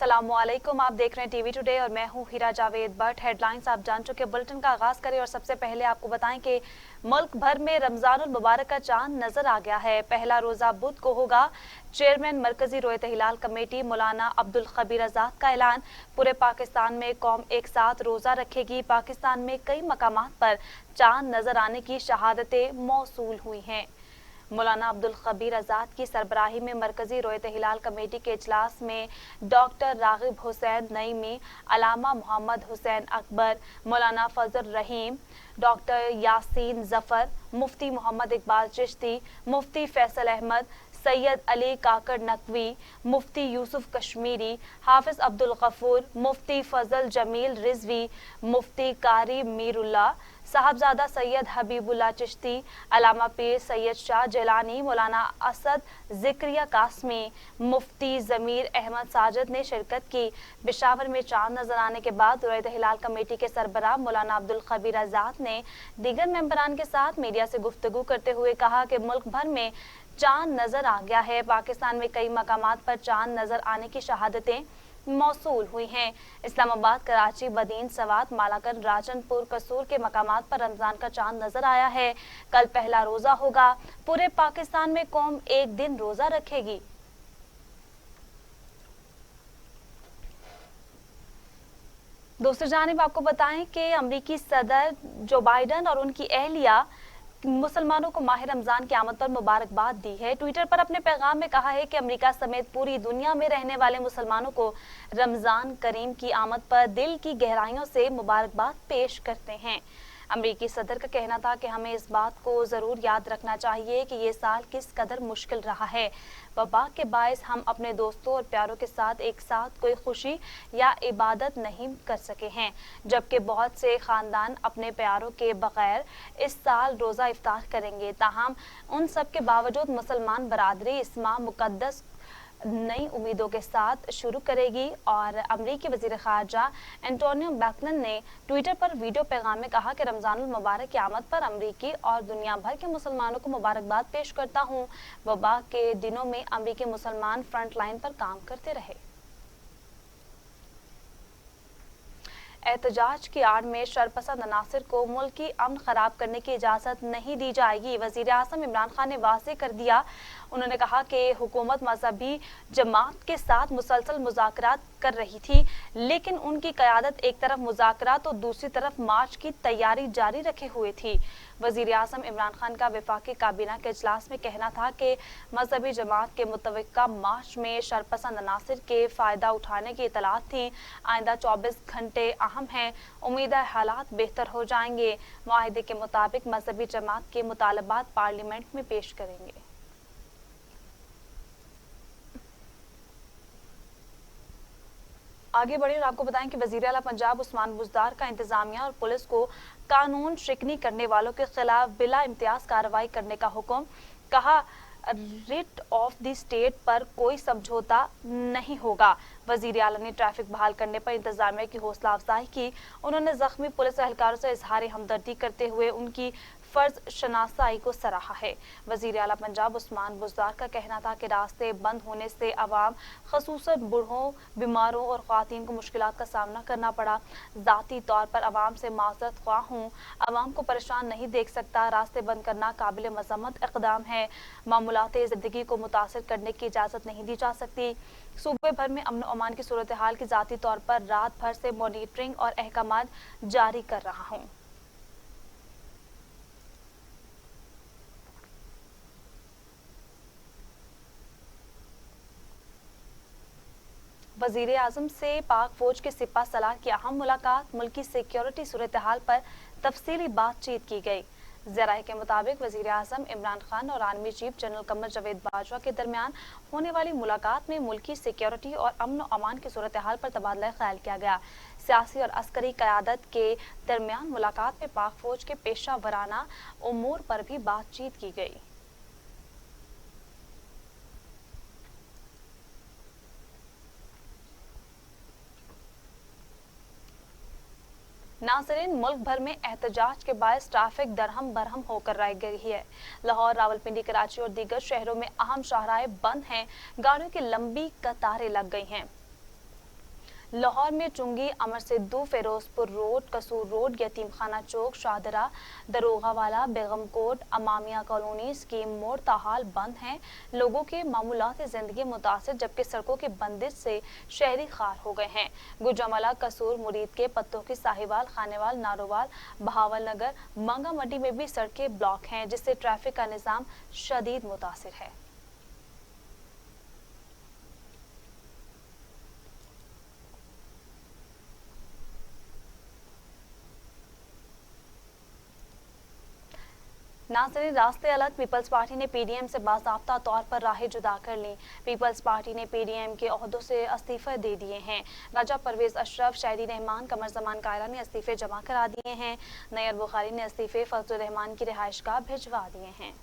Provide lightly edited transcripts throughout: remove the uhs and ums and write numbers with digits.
अस्सलामुअलैकुम, आप देख रहे हैं टीवी टुडे और मैं हूं हीरा जावेद भट्ट। हेडलाइंस आप जान चुके। बुलेटिन का आगाज करें और सबसे पहले आपको बताएं कि मुल्क भर में रमजानुल मुबारक का चांद नजर आ गया है। पहला रोजा बुध को होगा। चेयरमैन मरकजी रोयत हिलाल कमेटी मौलाना अब्दुल खबीर आजाद का ऐलान। पूरे पाकिस्तान में कौम एक साथ रोजा रखेगी। पाकिस्तान में कई मकामात पर चांद नजर आने की शहादतें मौसूल हुई हैं। मौलाना अब्दुल खबीर आजाद की सरबराही में मरकजी रोयत हिलाल कमेटी के इजलास में डॉक्टर रागिब हुसैन नईमी, अलामा मोहम्मद हुसैन अकबर, मौलाना फजल रहीम, डॉक्टर यासीन जफर, मुफ्ती मोहम्मद इकबाल चिश्ती, मुफ्ती फैसल अहमद, सैयद अली काकड़ नकवी, मुफ्ती यूसुफ कश्मीरी, हाफिज अब्दुल गफूर, मुफ्ती फजल जमील रिजवी, मुफ्ती कारी मीरुल्लाह, साहबजादा सैयद हबीबुल्लाह चिश्ती, अलामा पीर सैयद शाह जिलानी, मौलाना असद जिक्रिया कासमी, मुफ्ती जमीर अहमद साजिद ने शिरकत की। पेशावर में चांद नजर आने के बाद रोयत हिलाल कमेटी के सरबराह मौलाना अब्दुल खबीर आजाद ने दीगर मेंबरान के साथ मीडिया से गुफ्तगू करते हुए कहा कि मुल्क भर में चांद नजर आ गया है। पाकिस्तान में कई मकामात पर चांद नजर आने की शहादतें मौसूल हुई हैं। इस्लामाबाद, कराची, बदीन, सवात, मालाकन, राजनपुर, कसूर के मकामात पर रमजान का चांद नजर आया है। कल पहला रोजा होगा। पूरे पाकिस्तान में कौम एक दिन रोजा रखेगी। दूसरी जानिब आपको बताएं कि अमरीकी सदर जो बाइडन और उनकी अहलिया मुसलमानों को माह रमजान की आमद पर मुबारकबाद दी है। ट्विटर पर अपने पैगाम में कहा है कि अमेरिका समेत पूरी दुनिया में रहने वाले मुसलमानों को रमजान करीम की आमद पर दिल की गहराइयों से मुबारकबाद पेश करते हैं। अमरीकी सदर का कहना था कि हमें इस बात को जरूर याद रखना चाहिए कि ये साल किस कदर मुश्किल रहा है। वबा के बायस हम अपने दोस्तों और प्यारों के साथ एक साथ कोई खुशी या इबादत नहीं कर सके हैं, जबकि बहुत से खानदान अपने प्यारों के बगैर इस साल रोजा इफ्तार करेंगे। ताहम उन सब के बावजूद मुसलमान बरादरी इस माह मुकद्दस नई उम्मीदों के साथ शुरू करेगी। और अमरीकी वजीर खारजा एंटोनियो ब्लिंकन ने ट्विटर पर वीडियो पैगाम में कहा कि रमजानुल मुबारक की आमद पर अमरीकी और दुनिया भर के मुसलमानों को मुबारकबाद पेश करता हूँ। वबा के दिनों में अमरीकी मुसलमान फ्रंट लाइन पर काम करते रहे। एहतजाज की आड़ में शरपसंद अनासिर को मुल्की अमन खराब करने की इजाजत नहीं दी जाएगी। वजीर आज़म इमरान खान ने वाज़ेह कर दिया। उन्होंने कहा कि हुकूमत मजहबी जमात के साथ मुसलसल मुज़ाकरात कर रही थी, लेकिन उनकी क़यादत एक तरफ मुज़ाकरात और दूसरी तरफ मार्च की तैयारी जारी रखे हुए थी। वजीर आज़म इमरान खान का वफाकी काबीना के इजलास में कहना था कि मजहबी जमात के मुतवक्का मार्च में शरपसंद अनासिर के फ़ायदा उठाने की इतलात थी। आइंदा 24 घंटे अहम हैं। उम्मीद है हालात बेहतर हो जाएंगे। मुआहिदे के मुताबिक मजहबी जमात के मुतालबात पार्लियामेंट में पेश करेंगे। आगे बढ़े और आपको बताएं कि वजीर आला पंजाब उस्मान बुज़दार का इंतजामिया और पुलिस को कानून शिकनी करने वालों के खिलाफ बिला इम्तियाज कार्रवाई करने का हुक्म। कहा, रिट ऑफ द स्टेट पर कोई समझौता नहीं होगा। वजीर आला ने ट्रैफिक बहाल करने पर इंतजामिया की हौसला अफजाई की। उन्होंने जख्मी पुलिस एहलकारों से इजहार हमदर्दी करते हुए उनकी फर्ज शनासाई को सराहा है। वजीर आला पंजाब उस्मान बुज़दार का कहना था कि रास्ते बंद होने से अवाम, खसूसन बूढ़ों, बीमारों और ख्वातीन को मुश्किलात का सामना करना पड़ा। ज़ाती तौर पर अवाम से माज़रत ख्वाह हूँ। अवाम को परेशान नहीं देख सकता। रास्ते बंद करना काबिल मज़म्मत इक़दाम है। मामूलाते ज़िंदगी को मुतासर करने की इजाज़त नहीं दी जा सकती। सूबे भर में अमन अमान की सूरत हाल की ज़ाती तौर पर रात भर से मॉनिटरिंग और अहकामात जारी कर रहा हूँ। वजीर आज़म से पाक फौज के सिपा सलार की अहम मुलाकात। मुल्की सिक्योरिटी सूरत हाल पर तफसीली बातचीत की गई। ज़राए के मुताबिक वजीर आज़म इमरान खान और army chief general Qamar Javed Bajwa के दरमियान होने वाली मुलाकात में मुल्की सिक्योरिटी और अमन अमान की सूरत हाल पर तबादला ख्याल किया गया। सियासी और अस्करी क़यादत के दरमियान मुलाकात में पाक फौज के पेशा वराना उमूर पर भी बातचीत की गई। नाज़रीन, मुल्क भर में एहतजाज के बायस ट्रैफिक दरहम बरहम होकर रह गई है। लाहौर, रावलपिंडी, कराची और दीगर शहरों में अहम शाहराहें बंद हैं। गाड़ियों की लंबी कतारें लग गई हैं। लाहौर में चुंगी, अमर सिद्धू, फिरोजपुर रोड, कसूर रोड, यतीम खाना चौक, शाहदरा, दरोगा वाला, बेगम कोट, अमामिया कॉलोनी, स्कीम मोड़ ताहाल बंद हैं। लोगों की मामूलाती जिंदगी मुतासिर, जबकि सड़कों की बंदिश से शहरी खार हो गए हैं। गुजरावाला, कसूर, मुरीद के पत्तों की, साहिवाल, खानेवाल, नारोवाल, बहावल नगर, मंगा मंडी में भी सड़कें ब्लॉक हैं, जिससे ट्रैफिक का निजाम शदीद मुतासिर है। नाज़रीन, रास्ते अलग, पीपल्स पार्टी ने पीडीएम से बाज़ाब्ता तौर पर राहें जुदा कर ली। पीपल्स पार्टी ने पीडीएम के ओहदों से इस्तीफे दे दिए हैं। राजा परवेज अशरफ, शाहिदी रहमान, कमर जमान कायरा ने इस्तीफे जमा करा दिए हैं। नैयर बुखारी ने इस्तीफे फजलुर रहमान की रिहाइशगाह भिजवा दिए हैं।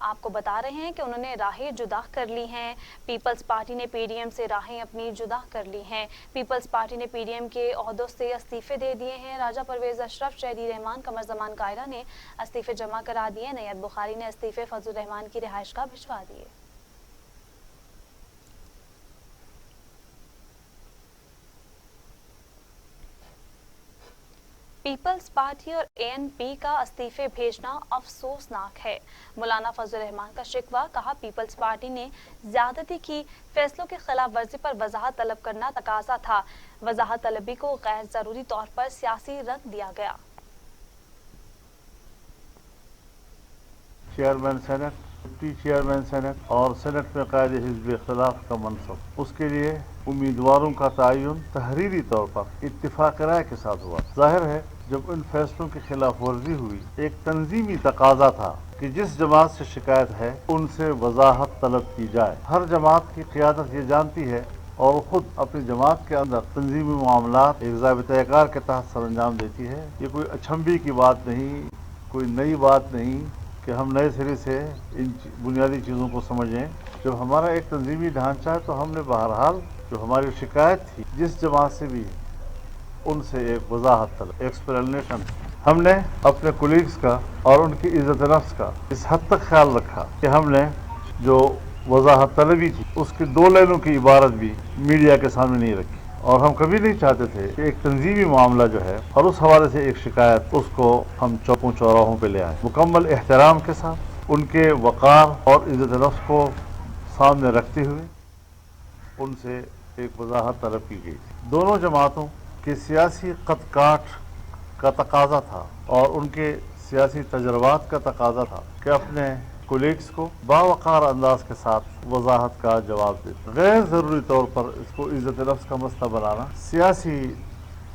आपको बता रहे हैं कि उन्होंने राहें जुदा कर ली हैं। पीपल्स पार्टी ने पीडीएम से राहें अपनी जुदा कर ली हैं। पीपल्स पार्टी ने पीडीएम के ओहदों से इस्तीफे दे दिए हैं। राजा परवेज अशरफ, शाहिदी रहमान, कमर जमान कायरा ने इस्तीफे जमा करा दिए। नैयर बुखारी ने इस्तीफे फजलुर रहमान की रिहाइशगाह भिजवा दिए। पीपल्स पार्टी और एएनपी का इस्तीफे भेजना अफसोसनाक है। मौलाना फजलुर रहमान का शिकवा, कहा पीपल्स पार्टी ने ज्यादती की, फैसलों की खिलाफ वर्जी पर वजाहत तलब करना तकाजा था। वजाहत तलबी को गैर जरूरी तौर पर सियासी रंग दिया गया। Chairman senate, deputy chairman senate और सेनेट में कायद हिज़्ब इख्तिलाफ का मनसब, उसके लिए उम्मीदवारों का तयन तहरीरी तौर पर इत्तिफाक राय के साथ हुआ। जाहिर है जब इन फैसलों की खिलाफ वर्जी हुई, एक तंजीमी तकाजा था कि जिस जमात से शिकायत है उनसे वजाहत तलब की जाए। हर जमात की क़ियादत ये जानती है और वो खुद अपनी जमात के अंदर तंजीमी मामलात एक ज़ाबिता-ए-कार के तहत सरअंजाम देती है। ये कोई अचंभे की बात नहीं, कोई नई बात नहीं कि हम नए सिरे से इन बुनियादी चीज़ों को समझें। जब हमारा एक तंजीमी ढांचा है तो हमने बहरहाल जो हमारी शिकायत थी जिस जमात से भी, उनसे एक वजाहत तलब, एक्सप्लेनेशन, हमने अपने कोलीग्स का और उनकी इज़्ज़त नफ्स का इस हद तक ख्याल रखा कि हमने जो वजाहत तलबी थी उसकी 2 लाइनों की इबारत भी मीडिया के सामने नहीं रखी। और हम कभी नहीं चाहते थे कि एक तंजीमी मामला जो है और उस हवाले से एक शिकायत, उसको हम चौकों चौराहों पे ले आए। मुकम्मल एहतराम के साथ उनके वक़ार और इज़्ज़त नफ्स को सामने रखते हुए उनसे एक वजाहत तलब की गई थी। दोनों जमातों के सियासी कद काठ का तकाजा था और उनके सियासी तजर्बात का तकाजा था कि अपने कोलीग्स को बावकार अंदाज के साथ वजाहत का जवाब देते। गैर ज़रूरी तौर पर इसको इज़्ज़त नफ्स का मसला बनाना सियासी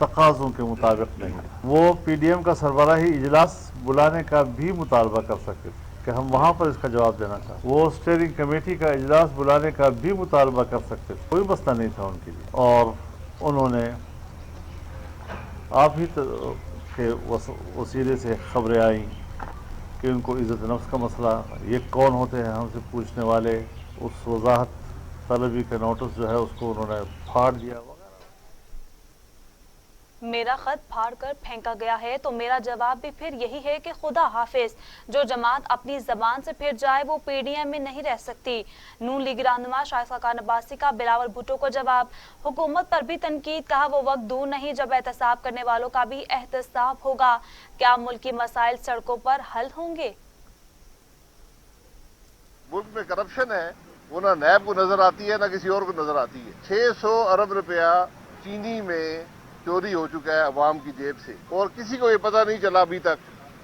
तकाज़ों के मुताबिक नहीं। वो पीडीएम का सरबराही इजलास बुलाने का भी मुतालबा कर सकते थे कि हम वहाँ पर इसका जवाब देना चाहते। वो स्टीयरिंग कमेटी का इजलास बुलाने का भी मुतालबा कर सकते थे, कोई मसला नहीं था उनके लिए। और उन्होंने आप ही के वसीले से खबरें आई कि उनको इज़्ज़त नफ्स का मसला, ये कौन होते हैं हमसे पूछने वाले, उस वजाहत तलबी का नोटिस जो है उसको उन्होंने फाड़ दिया। मेरा खत फाड़ कर फेंका गया है तो मेरा जवाब भी फिर यही है कि खुदा हाफिज। जो जमात अपनी जबान से फिर जाए वो पीडीएम में नहीं रह सकती। नून लीग रहनुमा शाइस्ता खान अब्बासी का बिलावल भुट्टो को जवाब। हुकूमत पर भी तनकीद, कहा वो वक्त दूर नहीं जब एहतसाब करने वालों का भी एहतसाब होगा। क्या मुल्क की मसाइल सड़कों पर हल होंगे? मुल्क में करप्शन है, वो ना नैब को नजर आती है ना किसी और को नजर आती है। 600 अरब रुपया चीनी में चोरी हो चुका है अवाम की जेब से और किसी को ये पता नहीं चला अभी तक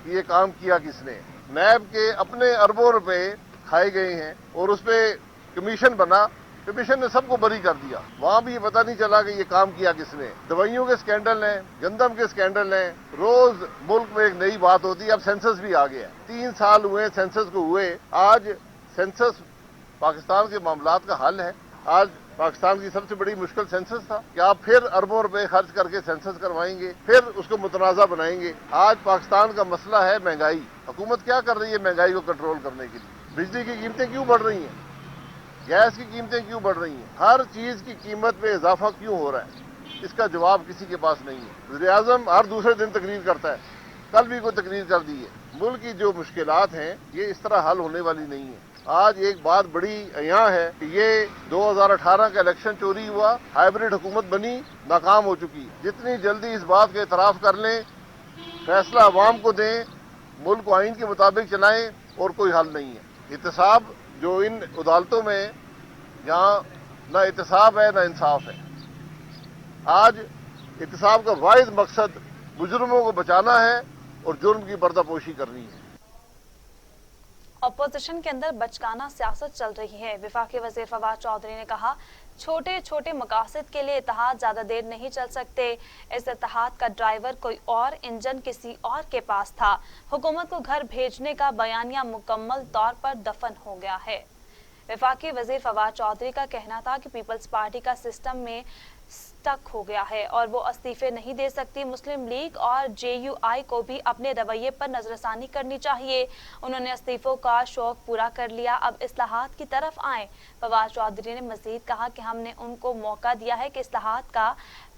कि ये काम किया किसने। नैब के अपने अरबों रुपए खाए गए हैं और उस पर कमीशन बना, कमीशन ने सबको बरी कर दिया। वहाँ भी ये पता नहीं चला कि ये काम किया किसने। दवाइयों के स्कैंडल हैं, गंदम के स्कैंडल हैं, रोज मुल्क में एक नई बात होती है। अब सेंसस भी आ गया, 3 साल हुए सेंसस को हुए। आज सेंसस पाकिस्तान के मामलात का हल है। आज पाकिस्तान की सबसे बड़ी मुश्किल सेंसस था कि आप फिर अरबों रुपए खर्च करके सेंसस करवाएंगे, फिर उसको मुतनाज़ा बनाएंगे। आज पाकिस्तान का मसला है महंगाई। हुकूमत क्या कर रही है महंगाई को कंट्रोल करने के लिए? बिजली की कीमतें क्यों बढ़ रही हैं? गैस की कीमतें क्यों बढ़ रही हैं? हर चीज की कीमत में इजाफा क्यों हो रहा है? इसका जवाब किसी के पास नहीं है। वज़ीर आज़म हर दूसरे दिन तकरीर करता है, कल भी कोई तकरीर कर दी है। मुल्क की जो मुश्किलात हैं ये इस तरह हल होने वाली नहीं है। آج ایک بات بڑی یہاں ہے کہ یہ 2018 کا الیکشن چوری ہوا، ہائیبریڈ حکومت بنی، ناکام ہو چکی. جتنی جلدی اس بات کا اعتراف کر لیں، فیصلہ عوام کو دیں، ملک کو آئین کے مطابق چلائیں، اور کوئی حل نہیں ہے. احتساب جو ان عدالتوں میں جہاں نہ احتساب ہے نہ انصاف ہے. آج احتساب کا واحد مقصد مجرموں کو بچانا ہے اور جرم کی پردہ پوشی کرنی ہے. اپوزیشن کے اندر بچکانہ سیاست چل رہی ہے. وفاقی وزیر فواد چودھری نے کہا چھوٹے چھوٹے مقاصد کے لیے اتحاد زیادہ دیر نہیں چل سکتے. اس اتحاد کا ڈرائیور کوئی اور، انجن کسی اور کے پاس تھا. حکومت کو گھر بھیجنے کا بیانیہ مکمل طور پر دفن ہو گیا ہے. وفاقی وزیر فواد چودھری کا کہنا تھا کہ پیپلز پارٹی کا سسٹم میں سٹک ہو گیا ہے اور وہ استعفے نہیں دے سکتی. مسلم لیگ اور JUI کو بھی اپنے رویے پر نظر ثانی کرنی چاہیے. انہوں نے استعفوں کا شوق پورا کر لیا، اب اصلاحات کی طرف آئیں. فواد چودھری نے مزید کہا کہ ہم نے ان کو موقع دیا ہے کہ اصلاحات کا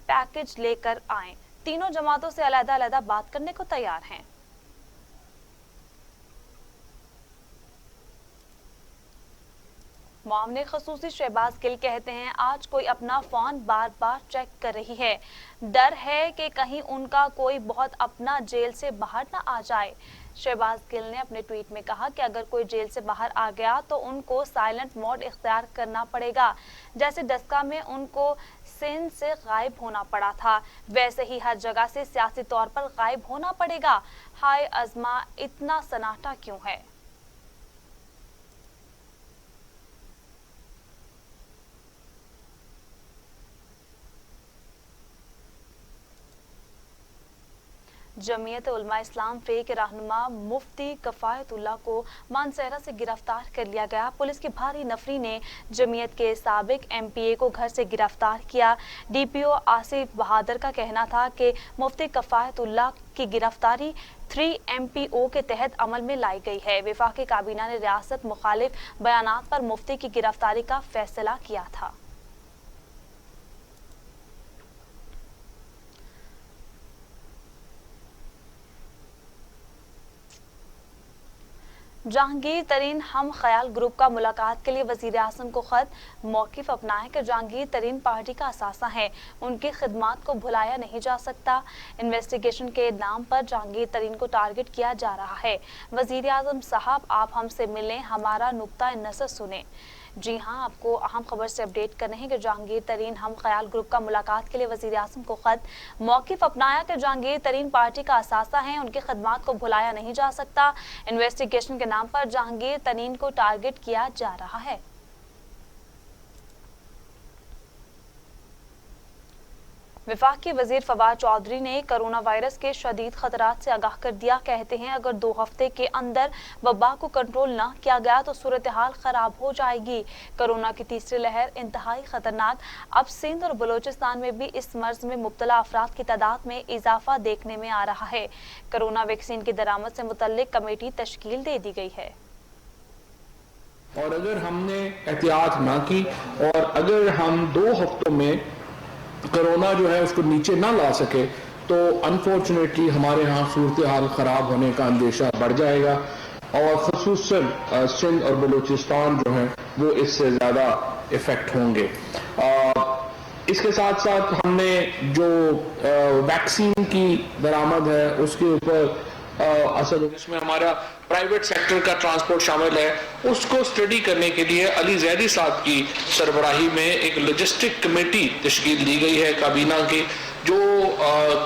پیکج لے کر آئیں. تینوں جماعتوں سے علیحدہ علیحدہ بات کرنے کو تیار ہیں. معاون خصوصی شہباز گل کہتے ہیں آج کوئی اپنا فون بار بار چیک کر رہی ہے. ڈر ہے کہ کہیں ان کا کوئی بہت اپنا جیل سے باہر نہ آ جائے. شہباز گل نے اپنے ٹویٹ میں کہا کہ اگر کوئی جیل سے باہر آ گیا تو ان کو سائلنٹ موڈ اختیار کرنا پڑے گا. جیسے ڈسکا میں ان کو سندھ سے غائب ہونا پڑا تھا، ویسے ہی ہر جگہ سے سیاسی طور پر غائب ہونا پڑے گا. ہائے ازما، اتنا سناٹا کیوں ہے؟ جمعیت علماء اسلام فے کے رہنما مفتی کفایت اللہ کو مانسہرہ سے گرفتار کر لیا گیا. پولیس کی بھاری نفری نے جمعیت کے سابق MPA کو گھر سے گرفتار کیا. DPO آصف بہادر کا کہنا تھا کہ مفتی کفایت اللہ کی گرفتاری 3MPO کے تحت عمل میں لائی گئی ہے. وفاقی کابینہ نے ریاست مخالف بیانات پر مفتی کی گرفتاری کا فیصلہ کیا تھا. جہانگیر ترین ہم خیال گروپ کا ملاقات کے لیے وزیر اعظم کو خط. موقف اپنائیں کہ جہانگیر ترین پارٹی کا اثاثہ ہیں، ان کی خدمات کو بھلایا نہیں جا سکتا. انویسٹیگیشن کے نام پر جہانگیر ترین کو ٹارگٹ کیا جا رہا ہے. وزیر اعظم صاحب آپ ہم سے ملیں، ہمارا نقطہ نظر سنیں. جی ہاں، آپ کو اہم خبر سے اپڈیٹ کرنے ہیں کہ جہانگیر ترین ہم خیال گروپ کا ملاقات کے لیے وزیر اعظم کو خط. موقف اپنایا کہ جہانگیر ترین پارٹی کا اثاثہ ہیں، ان کی خدمات کو بھلایا نہیں جا سکتا. انویسٹیگیشن کے نام پر جہانگیر ترین کو ٹارگٹ کیا جا رہا ہے. وفاقی وزیر فواد چودھری نے کرونا وائرس کے شدید خطرات سے آگاہ کر دیا. کہتے ہیں اگر 2 ہفتے کے اندر وبا کو کنٹرول نہ کیا گیا تو صورتحال خراب ہو جائے گی. کرونا کی تیسری لہر انتہائی خطرناک. اب سندھ اور بلوچستان میں بھی اس مرض میں مبتلا افراد کی تعداد میں اضافہ دیکھنے میں آ رہا ہے. کرونا ویکسین کی درآمد سے متعلق کمیٹی تشکیل دے دی گئی ہے. اور اگر ہم نے احتیاط نہ کی اور اگر ہم 2 ہفتوں میں کرونا جو ہے اس کو نیچے نہ لا سکے تو انفارچونیٹلی ہمارے ہاں صورتحال خراب ہونے کا اندیشہ بڑھ جائے گا اور خصوصاً سندھ اور بلوچستان جو ہیں وہ اس سے زیادہ افیکٹ ہوں گے. اس کے ساتھ ساتھ ہم نے جو ویکسین کی درآمد ہے اس کے اوپر اصل اس میں ہمارا پرائیویٹ سیکٹر کا ٹرانسپورٹ شامل ہے. اس کو اسٹڈی کرنے کے لیے علی زیدی صاحب کی سربراہی میں ایک لاجسٹک کمیٹی تشکیل دی گئی ہے کابینہ کی، جو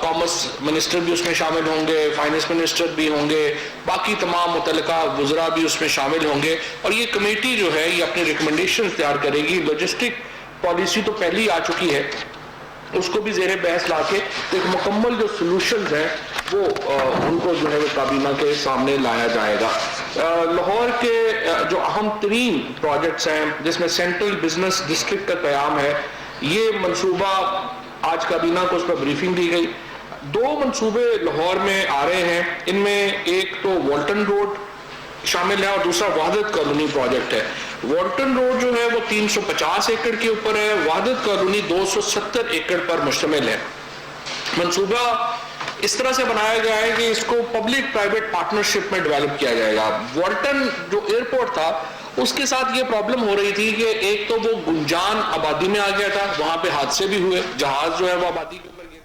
کامرس منسٹر بھی اس میں شامل ہوں گے، فائنانس منسٹر بھی ہوں گے، باقی تمام متعلقہ وزراء بھی اس میں شامل ہوں گے. اور یہ کمیٹی جو ہے یہ اپنی ریکمنڈیشن تیار کرے گی. لاجسٹک پالیسی تو پہلی آ چکی ہے، اس کو بھی زیر بحث لا کے ایک مکمل جو سلوشنز ہیں وہ ان کو جو ہے وہ کابینہ کے سامنے لایا جائے گا. لاہور کے جو اہم ترین پروجیکٹس ہیں جس میں سینٹرل بزنس ڈسٹرکٹ کا قیام ہے، یہ منصوبہ آج کابینہ کو اس پر بریفنگ دی گئی. 2 منصوبے لاہور میں آ رہے ہیں، ان میں ایک تو والٹن روڈ شامل ہے اور دوسرا وحدت کالونی پروجیکٹ ہے. والٹن روڈ جو ہے وہ 350 ایکڑ کے اوپر ہے، وحدت کالونی 270 ایکڑ پر مشتمل ہے. منصوبہ اس طرح سے بنایا گیا ہے کہ اس کو پبلک پرائیویٹ پارٹنرشپ میں ڈیولپ کیا جائے گا. والٹن جو ایئرپورٹ تھا اس کے ساتھ یہ پرابلم ہو رہی تھی کہ ایک تو وہ گنجان آبادی میں آ گیا تھا, وہاں پہ حادثے بھی ہوئے, جہاز جو ہے وہ آبادی کے اوپر گر گیا.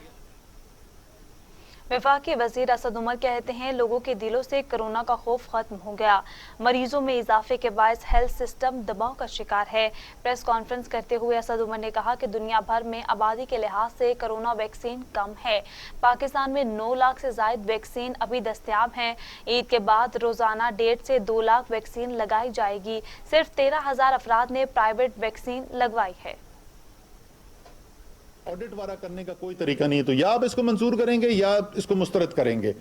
وفاقی وزیر اسد عمر کہتے ہیں لوگوں کے دلوں سے کرونا کا خوف ختم ہو گیا, مریضوں میں اضافے کے باعث ہیلتھ سسٹم دباؤ کا شکار ہے. پریس کانفرنس کرتے ہوئے اسد عمر نے کہا کہ دنیا بھر میں آبادی کے لحاظ سے کرونا ویکسین کم ہے. پاکستان میں 9 لاکھ سے زائد ویکسین ابھی دستیاب ہیں. عید کے بعد روزانہ 1.5 سے 2 لاکھ ویکسین لگائی جائے گی. صرف 13,000 افراد نے پرائیویٹ ویکسین لگوائی ہے. آڈٹ وارا کرنے کا کوئی طریقہ نہیں ہے, تو یا آپ اس کو منظور کریں گے یا اس کو مسترد کریں گے.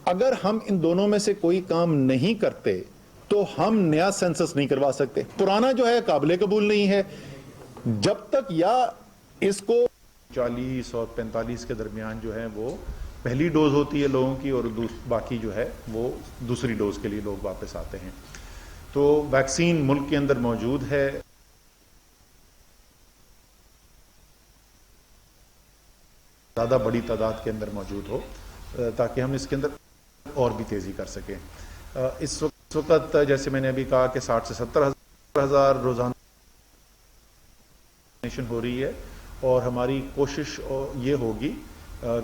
اگر ہم ان دونوں میں سے کوئی کام نہیں کرتے تو ہم نیا سینسس نہیں کروا سکتے. پرانا جو ہے قابل قبول نہیں ہے. جب تک یا اس کو 40 اور 45 کے درمیان جو ہے وہ پہلی ڈوز ہوتی ہے لوگوں کی, اور باقی جو ہے وہ دوسری ڈوز کے لیے لوگ واپس آتے ہیں. تو ویکسین ملک کے اندر موجود ہے. زیادہ بڑی تعداد کے اندر موجود ہو تاکہ ہم اس کے اندر اور بھی تیزی کر سکیں. اس وقت جیسے میں نے ابھی کہا کہ 60 سے 70 ہزار روزانہ ہو رہی ہے, اور ہماری کوشش یہ ہوگی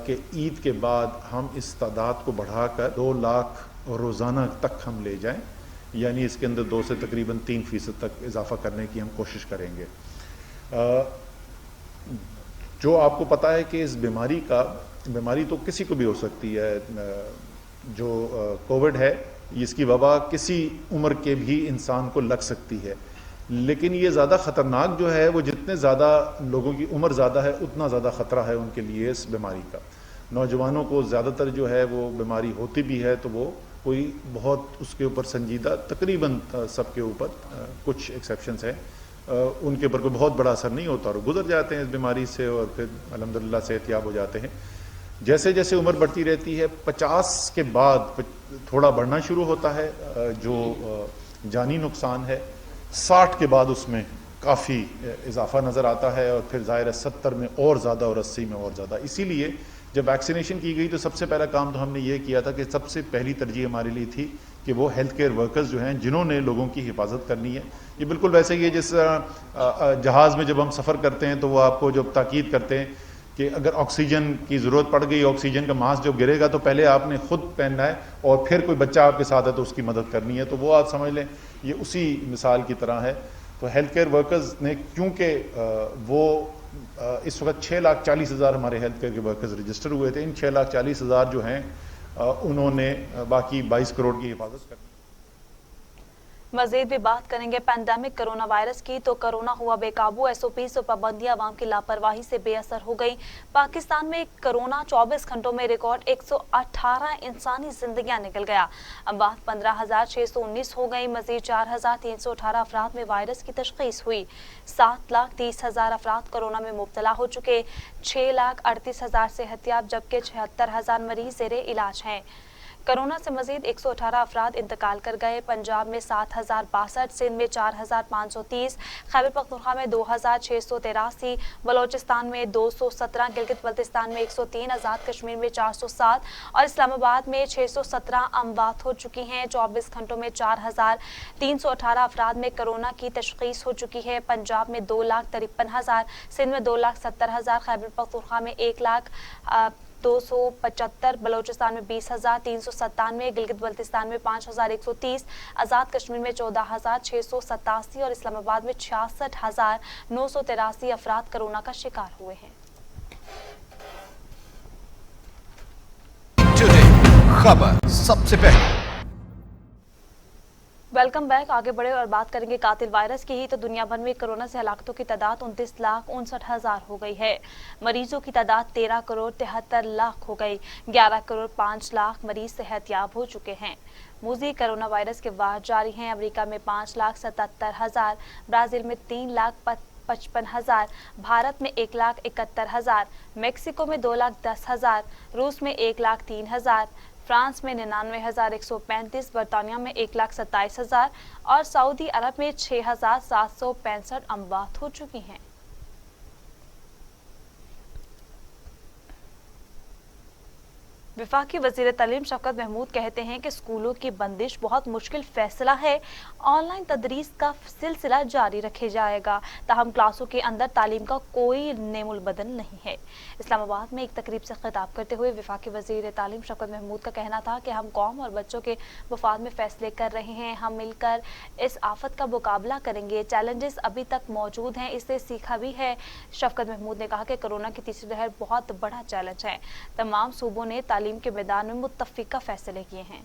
کہ عید کے بعد ہم اس تعداد کو بڑھا کر 2 لاکھ روزانہ تک ہم لے جائیں, یعنی اس کے اندر 2 سے تقریباً 3% تک اضافہ کرنے کی ہم کوشش کریں گے. جو آپ کو پتا ہے کہ اس بیماری تو کسی کو بھی ہو سکتی ہے, جو کووڈ ہے اس کی وبا کسی عمر کے بھی انسان کو لگ سکتی ہے, لیکن یہ زیادہ خطرناک جو ہے وہ جتنے زیادہ لوگوں کی عمر زیادہ ہے اتنا زیادہ خطرہ ہے ان کے لیے اس بیماری کا. نوجوانوں کو زیادہ تر جو ہے وہ بیماری ہوتی بھی ہے تو وہ کوئی بہت اس کے اوپر سنجیدہ, تقریباً سب کے اوپر, کچھ ایکسیپشنز ہیں, ان کے اوپر کوئی بہت بڑا اثر نہیں ہوتا اور گزر جاتے ہیں اس بیماری سے اور پھر الحمدللہ صحتیاب ہو جاتے ہیں. جیسے جیسے عمر بڑھتی رہتی ہے 50 کے بعد تھوڑا بڑھنا شروع ہوتا ہے جو جانی نقصان ہے, 60 کے بعد اس میں کافی اضافہ نظر آتا ہے, اور پھر ظاہر ہے 70 میں اور زیادہ اور 80 میں اور زیادہ. اسی لیے جب ویکسینیشن کی گئی تو سب سے پہلا کام تو ہم نے یہ کیا تھا کہ سب سے پہلی ترجیح ہمارے لیے تھی کہ وہ ہیلتھ کیئر ورکرز جو ہیں جنہوں نے لوگوں کی حفاظت کرنی ہے. یہ بالکل ویسے ہی ہے جس جہاز میں جب ہم سفر کرتے ہیں تو وہ آپ کو جب تاکید کرتے ہیں کہ اگر آکسیجن کی ضرورت پڑ گئی, آکسیجن کا ماسک جب گرے گا تو پہلے آپ نے خود پہننا ہے اور پھر کوئی بچہ آپ کے ساتھ ہے تو اس کی مدد کرنی ہے. تو وہ آپ سمجھ لیں یہ اسی مثال کی طرح ہے. تو ہیلتھ کیئر ورکرز نے, کیونکہ وہ اس وقت 6,40,000 ہمارے ہیلتھ کیئر کے ورکرز رجسٹر ہوئے تھے, ان 6,40,000 جو ہیں انہوں نے باقی 22 کروڑ کی حفاظت کرنی. مزید بھی بات کریں گے پینڈیمک کرونا وائرس کی. تو کرونا ہوا بے قابو, SOPs اور پابندیاں عوام کی لاپرواہی سے بے اثر ہو گئی. پاکستان میں کرونا 24 گھنٹوں میں ریکارڈ 118 انسانی زندگیاں نکل گیا. اب بات 15,619 ہو گئی. مزید 4,318 افراد میں وائرس کی تشخیص ہوئی. 7,30,000 افراد کرونا میں مبتلا ہو چکے. 6,38,000 صحتیاب جبکہ 76,000 مریض زیر علاج ہیں. کرونا سے مزید 118 افراد انتقال کر گئے. پنجاب میں 7,062, سندھ میں 4,530, خیبر پختونخوا میں 2,683, بلوچستان میں 217, گلگت بلتستان میں 103, آزاد کشمیر میں 407 اور اسلام آباد میں 617 اموات ہو چکی ہیں. 24 گھنٹوں میں 4,318 افراد میں کرونا کی تشخیص ہو چکی ہے. پنجاب میں 2,53,000, سندھ میں 2,70,000, خیبر پختونخوا میں 1,275, بلوچستان میں 20,397, گلگت بلتستان میں 5,130, آزاد کشمیر میں 14,687 اور اسلام آباد میں 66,983 افراد کرونا کا شکار ہوئے ہیں. خبر سب سے پہلے. Welcome back. آگے بڑھے اور بات کریں گے قاتل وائرس کی ہی. تو دنیا بھر میں کرونا سے ہلاکتوں کی تعداد 29,59,000 ہو گئی ہے. مریضوں کی تعداد 13,73,00,000 ہو گئی. 11,05,00,000 مریض صحت یاب ہو چکے ہیں. مزید کرونا وائرس کے وار جاری ہیں. امریکہ میں 5,77,000, برازیل میں 3,55,000, بھارت میں 1,71,000, میکسیکو میں 2,10,000, روس میں 1,03,000, فرانس میں 99,135, برطانیہ میں 1,27,000 اور سعودی عرب میں 6,765 اموات ہو چکی ہیں. वफाकी वज़ीर तालीम शफकत महमूद कहते हैं कि स्कूलों की बंदिश बहुत मुश्किल फैसला है, ऑनलाइन तदरीस का सिलसिला जारी रखे जाएगा, ताहम क्लासों के अंदर तालीम का कोई नेमुल बदल नहीं है। इस्लामाबाद में एक तकरीब से खिताब करते हुए वफाकी वज़ीर तालीम शफकत महमूद का कहना था कि हम कौम और बच्चों के मफाद में फैसले कर रहे हैं, हम मिलकर इस आफत का मुकाबला करेंगे। चैलेंजेस अभी तक मौजूद हैं, इससे सीखा भी है। शफकत महमूद ने कहा कि कोरोना की तीसरी लहर बहुत बड़ा चैलेंज है, तमाम सूबों ने तालीम के मैदान में मुत्तफिका फैसले किए हैं।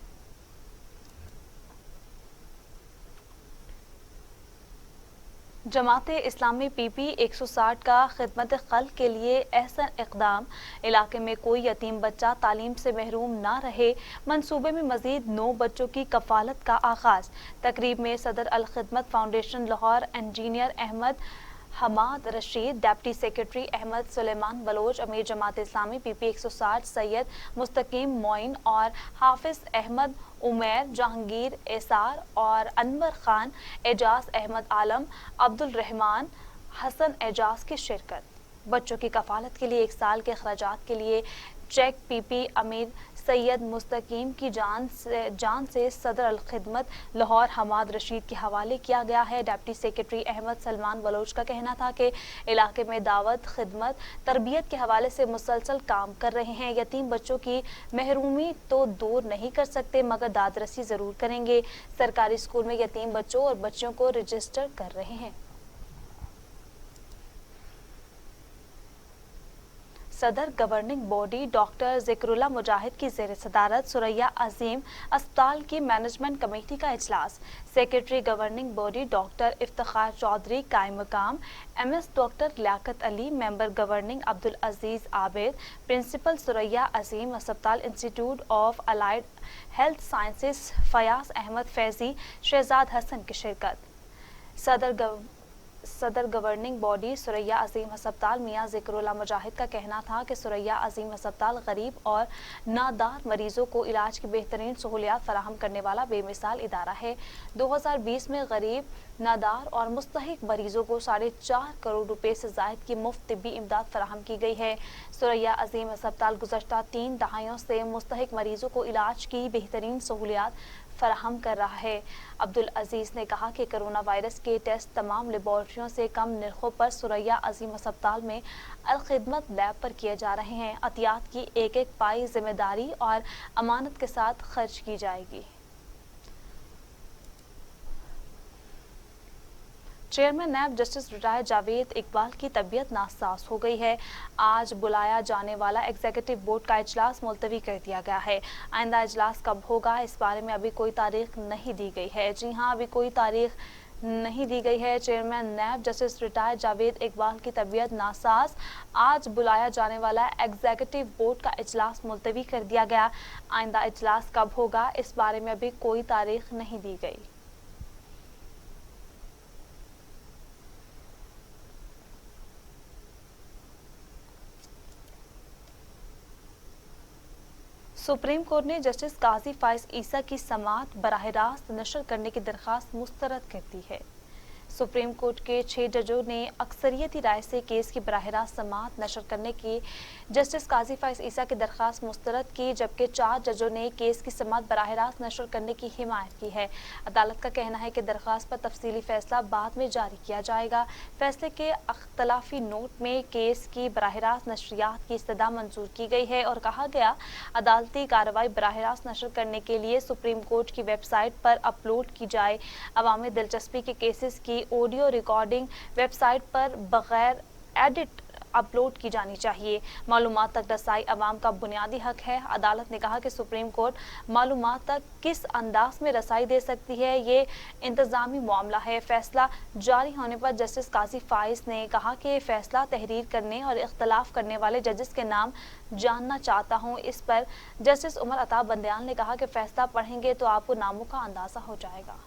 जमात इस्लामी PP 160 का खिदमत खल्क के लिए एहसन इक़दाम, इलाके में कोई यतीम बच्चा तालीम से महरूम ना रहे, मंसूबे में मजीद 9 बच्चों की कफालत का आगाज। तकरीब में सदर Al Khidmat foundation Lahore, engineer Ahmad Hamad Rashid, deputy secretary Ahmad Sulaiman Baloch, अमीर जमात इस्लामी PP 160 सैयद मुस्तकीम मोइन और हाफिज अहमद उमैर, जहांगीर एसार और अनवर खान, एजाज अहमद आलम, अब्दुल रहमान, हसन एजाज की शिरकत। बच्चों की कफालत के लिए 1 साल के अखराजात के लिए चेक PP अमीर सैयद मुस्तकीम की जान से सदर अल खिदमत लाहौर हमाद रशीद के हवाले किया गया है। डिप्टी सेक्रेटरी अहमद सलमान बलोच का कहना था कि इलाके में दावत, खिदमत, तरबियत के हवाले से मुसलसल काम कर रहे हैं। यतीम बच्चों की महरूमी तो दूर नहीं कर सकते, मगर दादरसी ज़रूर करेंगे। सरकारी स्कूल में यतीम बच्चों और बच्चियों को रजिस्टर कर रहे हैं। सदर गवर्निंग बॉडी डॉक्टर ज़िक्रुल्लाह मुजाहिद की ज़ेर सदारत सुरैया अजीम अस्पताल की मैनेजमेंट कमेटी का इजलास। Secretary governing body doctor Iftikhar Chaudhry कायम मकाम, MS doctor Liaquat Ali, member governing Abdul Aziz Abid, principal Surayya Azeem अस्पताल institute of allied health sciences Fayyaz Ahmed Faizi, Shahzad Hassan की शिरकत। सदर गवर्निंग बॉडी सुरैया अजीम अस्पताल मियां ज़िक्रुल्लाह मुजाहिद का कहना था कि सुरैया अजीम अस्पताल गरीब और नादार मरीजों को इलाज की बेहतरीन सहूलियात फराहम करने वाला बेमिसाल इदारा है। 2020 में गरीब, नादार और मुस्तहिक मरीजों को 4.5 करोड़ रुपए से ज़ायद की मुफ्त तिब्बी इमदाद फराहम की गई है। सुरैया अजीम अस्पताल गुज़श्ता 3 दहाइयों से मुस्तहिक मरीजों को इलाज की बेहतरीन सहूलियात फराहम कर रहा है। अब्दुल अजीज ने कहा कि कोरोना वायरस के टेस्ट तमाम लेबॉर्ट्रियों से कम निर्खों पर सुरैया अजीम अस्पताल में अल खिदमत लैब पर किए जा रहे हैं। अतियात की एक पाई जिम्मेदारी और अमानत के साथ खर्च की जाएगी। Chairman NAB justice retired Javed Iqbal की तबीयत नासाज हो गई है। आज बुलाया जाने वाला एग्जीक्यूटिव बोर्ड का इजलास मुलतवी कर दिया गया है। आइंदा इजलास कब होगा, इस बारे में अभी कोई तारीख नहीं दी गई है। जी हाँ, अभी कोई तारीख नहीं दी गई है। Chairman NAB justice retired Javed Iqbal की तबीयत नासाज, आज बुलाया जाने वाला एग्जीक्यूटिव बोर्ड का इजलास मुलतवी कर दिया गया। आइंदा इजलास कब होगा, इस बारे में अभी कोई तारीख नहीं दी गई। सुप्रीम कोर्ट ने जस्टिस काजी फाइज ईसा की समाअत बराह रास्त नशर करने की दरख्वास्त मुस्तरद कर दी है। सुप्रीम कोर्ट के 6 जजों ने अक्सरियती राय से केस की बराह रास्त समाअत नशर करने की जस्टिस काजी फाइज ईसा की दरख्वास्त मुस्तरद की, जबकि 4 जजों ने केस की समाअत बराह रास्त नशर करने की हिमायत की है। अदालत का कहना है कि दरख्वास्त पर तफसीली फैसला बाद में जारी किया जाएगा। फैसले के अख्तलाफी नोट में केस की बराह रास्त नशरियात की इस्तदा मंजूर की गई है और कहा गया अदालती कार्रवाई बराह रास्त नशर करने के लिए सुप्रीम कोर्ट की वेबसाइट पर अपलोड की जाए। अवामी दिलचस्पी के केसेस की ऑडियो रिकॉर्डिंग वेबसाइट पर बगैर एडिट अपलोड की जानी चाहिए। मालूमात तक रसाई अवाम का बुनियादी हक है। अदालत ने कहा कि सुप्रीम कोर्ट मालूमात तक किस अंदाज में रसाई दे सकती है, ये इंतजामी मामला है। फैसला जारी होने पर जस्टिस काजी फाइज ने कहा कि फैसला तहरीर करने और इख्तलाफ करने वाले जजेस के नाम जानना चाहता हूँ। इस पर जस्टिस उमर अता बंदयाल ने कहा कि फैसला पढ़ेंगे तो आपको नामों का अंदाजा हो जाएगा।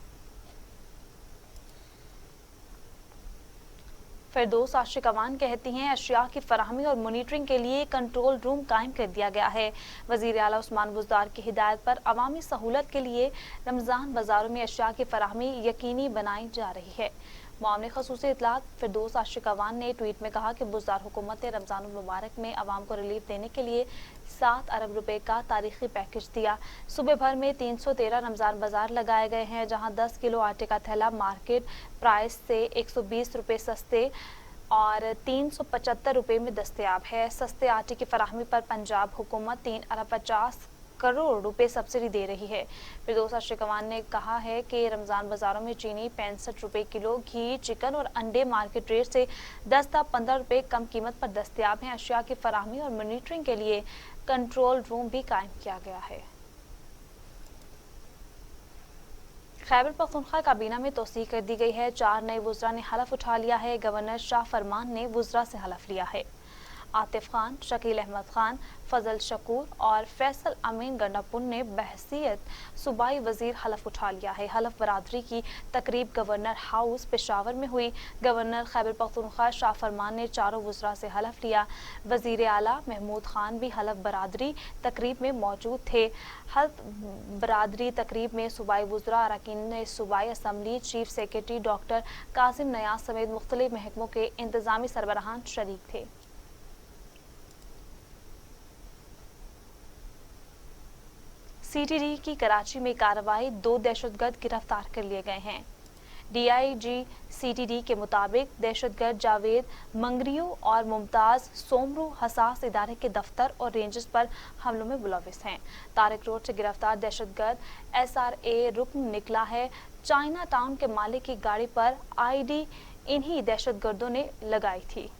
फिरदौस आशिक अवान कहती हैं अशिया की फराहमी और मॉनिटरिंग के लिए कंट्रोल रूम कायम कर दिया गया है। वज़ीर आला उस्मान बुज़दार की हिदायत पर अवामी सहूलत के लिए रमज़ान बाज़ारों में अशिया की फराहमी यकीनी बनाई जा रही है। मामले खसूसी इतलात फिरदौस आशिकवान ने ट्वीट में कहा कि बुज़दार हुकूमत ने रमज़ान मुबारक में आवाम को रिलीफ देने के लिए 7 अरब रुपए का तारीखी पैकेज दिया। सूबे भर में 313 रमज़ान बाजार लगाए गए हैं, जहां 10 किलो आटे का थैला मार्केट प्राइस से 120 रुपए सस्ते और 375 रुपए में दस्तयाब है। सस्ते आटे की फराहमी पर पंजाब हुकूमत 3 अरब 50 करोड़ रुपए सब्सिडी दे रही है। फिरदौस आशिकवान ने कहा है कि रमज़ान बाजारों में चीनी 65 रुपए किलो, घी, चिकन और अंडे मार्केट रेट से 10 से 15 रुपए कम कीमत पर दस्तयाब हैं। अशिया की फराहमी और मॉनिटरिंग के लिए कंट्रोल रूम भी कायम किया गया है। खैबर पख्तूनख्वा काबीना में तोसी कर दी गई है। 4 नए वुज़रा ने हलफ उठा लिया है। गवर्नर शाह फरमान ने वुज़रा से हलफ लिया है। आतिफ खान, शकील अहमद खान, फजल शकूर और फैसल अमीन गंडापुर ने बहसीयत सूबाई वजीर हलफ उठा लिया है। हलफ बरादरी की तकरीब गवर्नर हाउस पेशावर में हुई। गवर्नर खैबर पख्तूनख्वा शाह फरमान ने चारों वुज़रा से हलफ लिया। वजीर आला महमूद खान भी हलफ बरादरी तकरीब में मौजूद थे। हलफ बरादरी तकरीब में सूबाई वुज़रा, अरकान सूबाई assembly, chief secretary doctor Qasim Niaz समेत मुख्तलिफ महकमों के इंतजामी सरबराहान शरीक थे। सीटीडी की कराची में कार्रवाई, 2 दहशतगर्द गिरफ्तार कर लिए गए हैं। डीआईजी सीटीडी के मुताबिक दहशतगर्द जावेद मंगरियो और मुमताज सोमरू हसास इदारे के दफ्तर और रेंजेस पर हमलों में मुलविस हैं। तारिक रोड से गिरफ्तार दहशतगर्द SRA रुकन निकला है। चाइना टाउन के मालिक की गाड़ी पर ID इन्हीं दहशतगर्दों ने लगाई थी।